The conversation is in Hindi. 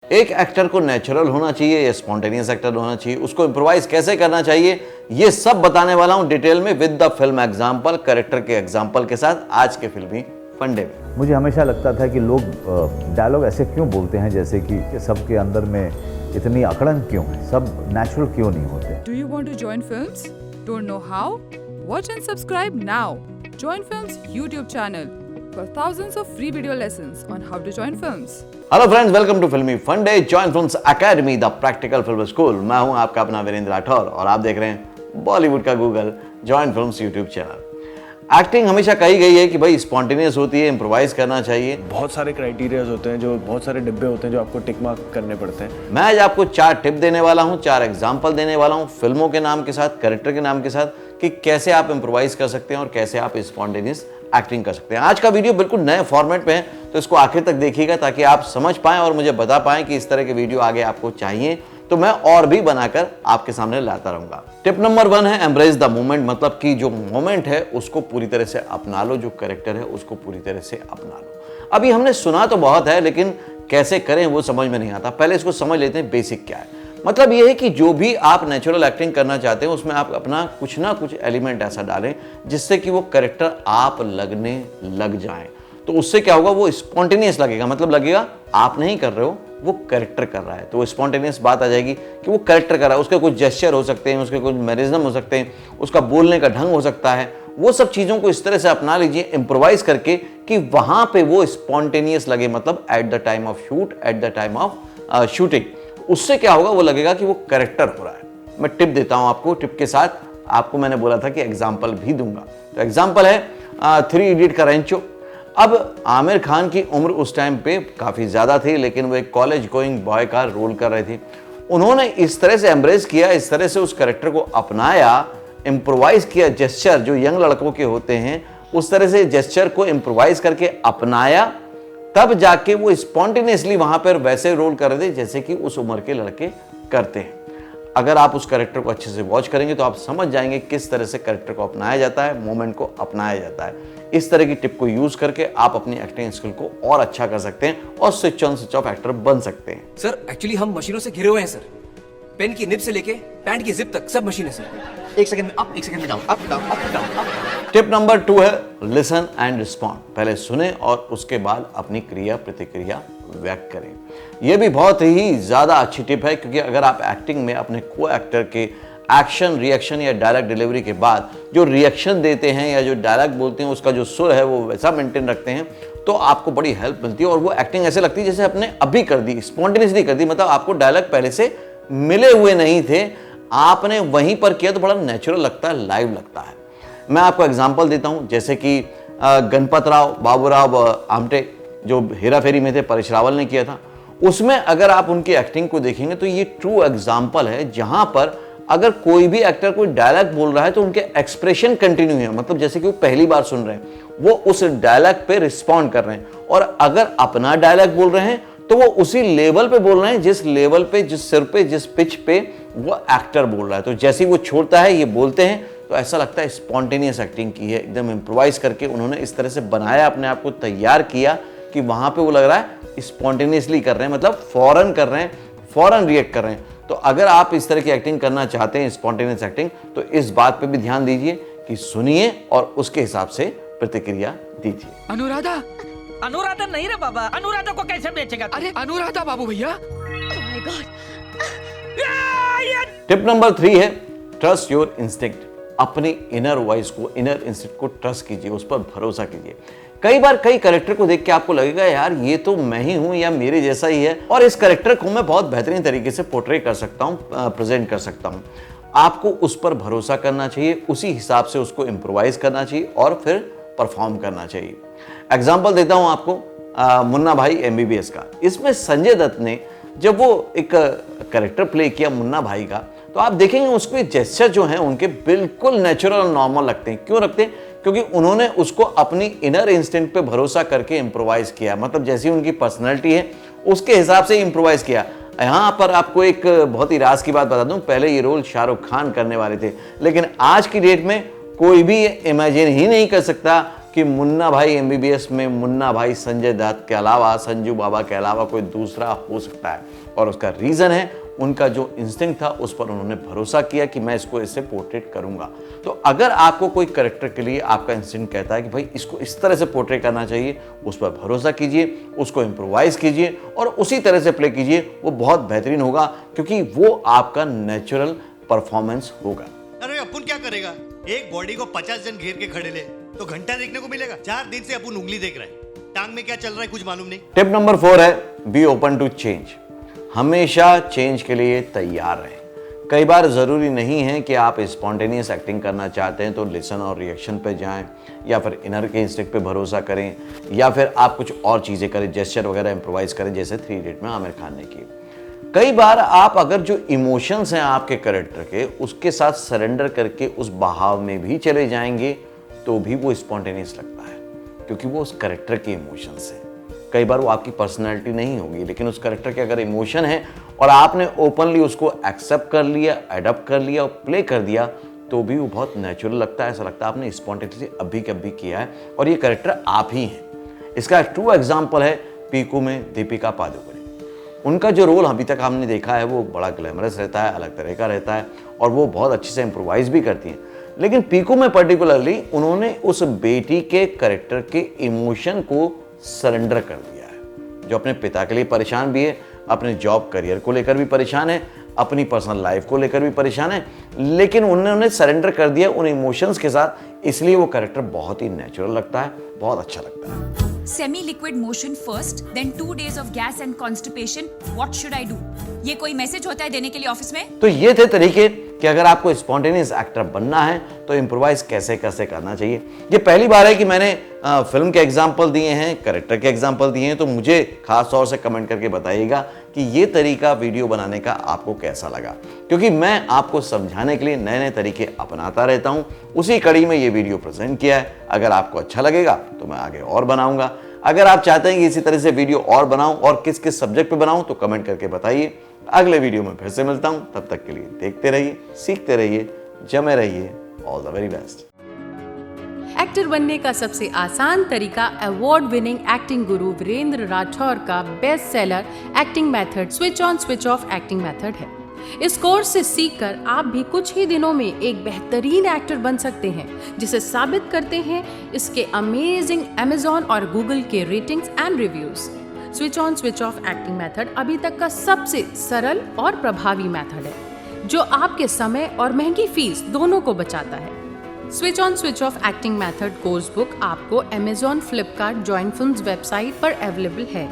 एक एक्टर को नेचुरल होना चाहिए या स्पॉन्टेनियस एक्टर होना चाहिए, उसको इम्प्रोवाइज कैसे करना चाहिए, ये सब बताने वाला हूं डिटेल में with the film example, character के एग्जाम्पल के साथ आज के फिल्मी फंडे में। मुझे हमेशा लगता था कि लोग डायलॉग ऐसे क्यों बोलते हैं जैसे कि सबके अंदर में इतनी अकड़न क्यों है, सब नेचुरल क्यों नहीं होते। Do you want to join films? Don't know how? Watch and subscribe now. Join Films YouTube channel for thousands of free video lessons on how to join films. Hello friends, welcome to Filmi Funde, join films academy, the practical film school. मैं हूं आपका अपना वीरेंद्र राठौर और आप देख रहे हैं बॉलीवुड का Google, join films YouTube channel. Acting हमेशा कही गई है कि भाई स्पॉन्टेनियस होती है, इम्प्रोवाइज करना चाहिए। बहुत सारे क्राइटेरियाज होते हैं, जो बहुत सारे डिब्बे होते हैं जो आपको टिक मार्क करने पड़ते हैं। मैं आज आपको 4 टिप देने वाला हूं, 4 एग्जाम्पल देने वाला हूं फिल्मों के नाम के साथ, कैरेक्टर के नाम के साथ, कि कैसे आप इम्प्रोवाइज कर सकते हैं और कैसे आप स्पॉन्टेनियस एक्टिंग कर सकते हैं। आज का वीडियो बिल्कुल नए फॉर्मेट में है, तो इसको आखिर तक देखिएगा ताकि आप समझ पाएं और मुझे बता पाएं कि इस तरह के वीडियो आगे आपको चाहिए, तो मैं और भी बनाकर आपके सामने लाता रहूंगा। टिप नंबर 1 है एम्ब्रेस द मोमेंट, मतलब कि जो मोमेंट है उसको पूरी तरह से अपना लो, जो कैरेक्टर है उसको पूरी तरह से अपना लो। अभी हमने सुना तो बहुत है, लेकिन कैसे करें वो समझ में नहीं आता। पहले इसको समझ लेते हैं बेसिक क्या है। मतलब ये है कि जो भी आप नेचुरल एक्टिंग करना चाहते हैं उसमें आप अपना कुछ ना कुछ एलिमेंट ऐसा डालें जिससे कि वो कैरेक्टर आप लगने लग जाएं। तो उससे क्या होगा, वो स्पॉन्टेनियस लगेगा, मतलब लगेगा आप नहीं कर रहे हो, वो कैरेक्टर कर रहा है। तो स्पॉन्टेनियस बात आ जाएगी कि वो कैरेक्टर कर रहा है। उसके कुछ जेस्चर हो सकते हैं, उसके कुछ मैरिज्म हो सकते हैं, उसका बोलने का ढंग हो सकता है। वो सब चीज़ों को इस तरह से अपना लीजिए इम्प्रोवाइज करके कि वहां पे वो स्पॉन्टेनियस लगे, मतलब at the time of shoot, at the time of shooting. उससे क्या होगा, वो लगेगा कि वो कैरेक्टर हो रहा है। मैं टिप देता हूं आपको, टिप के साथ आपको मैंने बोला था कि एग्जाम्पल भी दूंगा। तो एग्जाम्पल है 3 इडियट का रेंचो। अब आमिर खान की उम्र उस टाइम पे काफ़ी ज़्यादा थी, लेकिन वो एक कॉलेज गोइंग बॉय का रोल कर रहे थे। उन्होंने इस तरह से एम्ब्रेस किया, इस तरह से उस कैरेक्टर को अपनाया, इम्प्रोवाइज किया। जेस्चर जो यंग लड़कों के होते हैं उस तरह से जेस्चर को इम्प्रोवाइज करके अपनाया, तब जाके वो स्पॉन्टेनियसली वहां पर वैसे रोल कर रहे थे जैसे कि उस उम्र के लड़के करते हैं। अगर आप उस कैरेक्टर को अच्छे से वॉच करेंगे तो आप समझ जाएंगे किस तरह से कैरेक्टर को अपनाया जाता है, मोमेंट को अपनाया जाता है। इस तरह की टिप को यूज करके आप अपनी एक्टिंग स्किल को और अच्छा कर सकते हैं और switch on switch off actor बन सकते हैं। सर एक्चुअली हम मशीनों से घिरे हुए हैं सर। पेन की निब से लेके पैंट की जिप तक सब मशीनें सर। एक सेकंड में अप, एक सेकंड में down, up down, up down, up. Tip number 2 है लिसन एंड रिस्पॉन्ड। पहले सुने और उसके बाद अपनी क्रिया प्रतिक्रिया व्यक्त करें। यह भी बहुत ही ज्यादा अच्छी टिप है, क्योंकि अगर आप एक्टिंग में अपने को एक्टर के एक्शन, रिएक्शन या डायलॉग डिलीवरी के बाद जो रिएक्शन देते हैं या जो डायलॉग बोलते हैं उसका जो सुर है वो वैसा मेंटेन रखते हैं, तो आपको बड़ी हेल्प मिलती है और वो एक्टिंग ऐसे लगती है जैसे आपने अभी कर दी, स्पॉन्टेनियसली कर दी। मतलब आपको डायलॉग पहले से मिले हुए नहीं थे, आपने वहीं पर किया, तो बड़ा नेचुरल लगता है, लाइव लगता है। मैं आपको एग्जांपल देता हूं, जैसे कि गणपत राव बाबूराव आमटे जो हेरा फेरी में थे, परेश रावल ने किया था। उसमें अगर आप उनकी एक्टिंग को देखेंगे तो ये ट्रू एग्जांपल है, जहां पर अगर कोई भी एक्टर कोई डायलॉग बोल रहा है तो उनके एक्सप्रेशन कंटिन्यू है, मतलब जैसे कि वो पहली बार सुन रहे हैं, वो उस डायलॉग पे रिस्पॉन्ड कर रहे हैं। और अगर अपना डायलॉग बोल रहे हैं तो वो उसी लेवल पे बोल रहे हैं जिस लेवल पे, जिस सिर पे, जिस पिच पे वो एक्टर बोल रहा है। तो जैसे ही वो छोड़ता है, ये बोलते हैं, तो ऐसा लगता है स्पॉन्टेनियस एक्टिंग की है, एकदम इम्प्रोवाइज करके उन्होंने इस तरह से बनाया, अपने आप को तैयार किया कि वहां पे वो लग रहा है स्पॉन्टेनियसली कर रहे हैं, मतलब फौरन कर रहे हैं, फौरन रिएक्ट कर रहे हैं। तो अगर आप इस तरह की एक्टिंग करना चाहते हैं, स्पॉन्टेनियस एक्टिंग, तो इस बात पे भी ध्यान दीजिए कि सुनिए और उसके हिसाब से प्रतिक्रिया दीजिए। अनुराधा, अनुराधा नहीं रे बाबा, अनुराधा को कैसे बेचेगा तू? अरे अनुराधा बाबू भैया। Oh my God. Tip number 3 है ट्रस्ट योर इंस्टिंक्ट। अपनी इनर वॉइस को, इनर इंस्टिंक्ट को ट्रस्ट कीजिए, उस पर भरोसा कीजिए। कई बार कई कैरेक्टर को देख के आपको लगेगा यार ये तो मैं ही हूं या मेरे जैसा ही है, और इस कैरेक्टर को मैं बहुत बेहतरीन तरीके से पोर्ट्रे कर सकता हूं, प्रेजेंट कर सकता हूं। आपको उस पर भरोसा करना चाहिए, उसी हिसाब से उसको इम्प्रोवाइज करना चाहिए और फिर परफॉर्म करना चाहिए। एग्जाम्पल देता हूं आपको मुन्ना भाई MBBS का। इसमें संजय दत्त ने जब वो एक कैरेक्टर प्ले किया मुन्ना भाई का, तो आप देखेंगे उसके जेस्चर जो हैं उनके बिल्कुल नेचुरल और नॉर्मल लगते हैं। क्यों लगते हैं? क्योंकि उन्होंने उसको अपनी इनर इंस्टिंक्ट पे भरोसा करके इम्प्रोवाइज किया, मतलब जैसी उनकी पर्सनैलिटी है उसके हिसाब से इम्प्रोवाइज किया। यहाँ पर आपको एक बहुत ही राज की बात बता दूं, पहले ये रोल शाहरुख खान करने वाले थे, लेकिन आज की डेट में कोई भी इमेजिन ही नहीं कर सकता कि मुन्ना भाई MBBS में मुन्ना भाई संजय दत्त के अलावा, संजू बाबा के अलावा कोई दूसरा हो सकता है। और उसका रीज़न है उनका जो इंस्टिंक्ट था उस पर उन्होंने भरोसा किया कि मैं इसको इससे पोर्ट्रेट करूंगा। तो अगर आपको कोई कैरेक्टर के लिए आपका इंस्टिंक्ट कहता है कि भाई इसको इस तरह से पोर्ट्रेट करना चाहिए, उस पर भरोसा कीजिए, उसको इम्प्रोवाइज कीजिए और उसी तरह से प्ले कीजिए, वो बहुत बेहतरीन होगा क्योंकि वो आपका नेचुरल परफॉर्मेंस होगा। अरे अपुन क्या करेगा? एक बॉडी को 50 जन घेर के खड़े ले तो घंटा देखने को मिलेगा। 4 दिन से अपुन उंगली देख रहा है, टांग में क्या चल रहा है कुछ मालूम नहीं। टिप नंबर 4 है बी ओपन टू चेंज। हमेशा चेंज के लिए तैयार रहें। कई बार ज़रूरी नहीं है कि आप स्पॉन्टेनियस एक्टिंग करना चाहते हैं तो लिसन और रिएक्शन पे जाएं, या फिर इनर के इंस्टिंक्ट पे भरोसा करें, या फिर आप कुछ और चीज़ें करें, जेस्चर वगैरह इम्प्रोवाइज करें जैसे 3 इडियट में आमिर खान ने की। कई बार आप अगर जो इमोशंस हैं आपके कैरेक्टर के उसके साथ सरेंडर करके उस बहाव में भी चले जाएंगे तो भी वो स्पॉन्टेनियस लगता है, क्योंकि वो उस कैरेक्टर के इमोशंस है। कई बार वो आपकी पर्सनैलिटी नहीं होगी, लेकिन उस कैरेक्टर के अगर इमोशन है और आपने ओपनली उसको एक्सेप्ट कर लिया, एडप्ट कर लिया और प्ले कर दिया तो भी वो बहुत नेचुरल लगता है। ऐसा लगता है आपने स्पॉन्टेनियसली अभी के अभी किया है और ये कैरेक्टर आप ही हैं। इसका एक ट्रू एग्जाम्पल है पीकू में दीपिका पादुकोण। उनका जो रोल अभी तक हमने देखा है वो बड़ा ग्लैमरस रहता है, अलग तरह का रहता है और वो बहुत अच्छे से इम्प्रोवाइज भी करती हैं। लेकिन पीकू में पर्टिकुलरली उन्होंने उस बेटी के कैरेक्टर के इमोशन को सरेंडर कर दिया है, जो अपने पिता के लिए परेशान भी है, अपने जॉब करियर को लेकर भी परेशान है, अपनी पर्सनल लाइफ को लेकर भी परेशान है, लेकिन उन्होंने सरेंडर कर दिया उन इमोशंस के साथ। इसलिए वो कैरेक्टर बहुत ही नेचुरल लगता है, बहुत अच्छा लगता है। Semi-liquid motion first, then 2 days of gas and constipation. What should I do? ये कोई मैसेज होता है देने के लिए ऑफिस में? तो ये थे तरीके कि अगर आपको स्पॉन्टेनियस एक्टर बनना है तो इम्प्रोवाइज कैसे कैसे करना चाहिए। ये पहली बार है कि मैंने फिल्म के एग्जाम्पल दिए हैं, कैरेक्टर के एग्जाम्पल दिए हैं, तो मुझे खास तौर से कमेंट करके बताइएगा कि ये तरीका वीडियो बनाने का आपको कैसा लगा, क्योंकि मैं आपको समझाने के लिए नए नए तरीके अपनाता रहता हूँ। उसी कड़ी में ये वीडियो प्रेजेंट किया है। अगर आपको अच्छा लगेगा तो मैं आगे और बनाऊंगा। अगर आप चाहते हैं कि इसी तरह से वीडियो और बनाऊं और किस किस सब्जेक्ट पे बनाऊं तो कमेंट करके बताइए। अगले वीडियो में फिर से मिलता हूं, तब तक के लिए देखते रहिए, सीखते रहिए, जमे रहिए। All the very best. Actor बनने का सबसे आसान तरीका अवार्ड विनिंग एक्टिंग गुरु वीरेंद्र राठौर का best seller acting method switch on switch off acting method है। इस कोर्स से सीखकर आप भी कुछ ही दिनों में एक बेहतरीन एक्टर बन सकते हैं, जिसे साबित करते हैं इसके अमेजिंग Amazon और Google के ratings and reviews. Switch on switch off acting method अभी तक का सबसे सरल और प्रभावी मेथड है, जो आपके समय और महंगी फीस दोनों को बचाता है। Switch on switch off acting method course book आपको Amazon, Flipkart, join films website पर अवेलेबल है।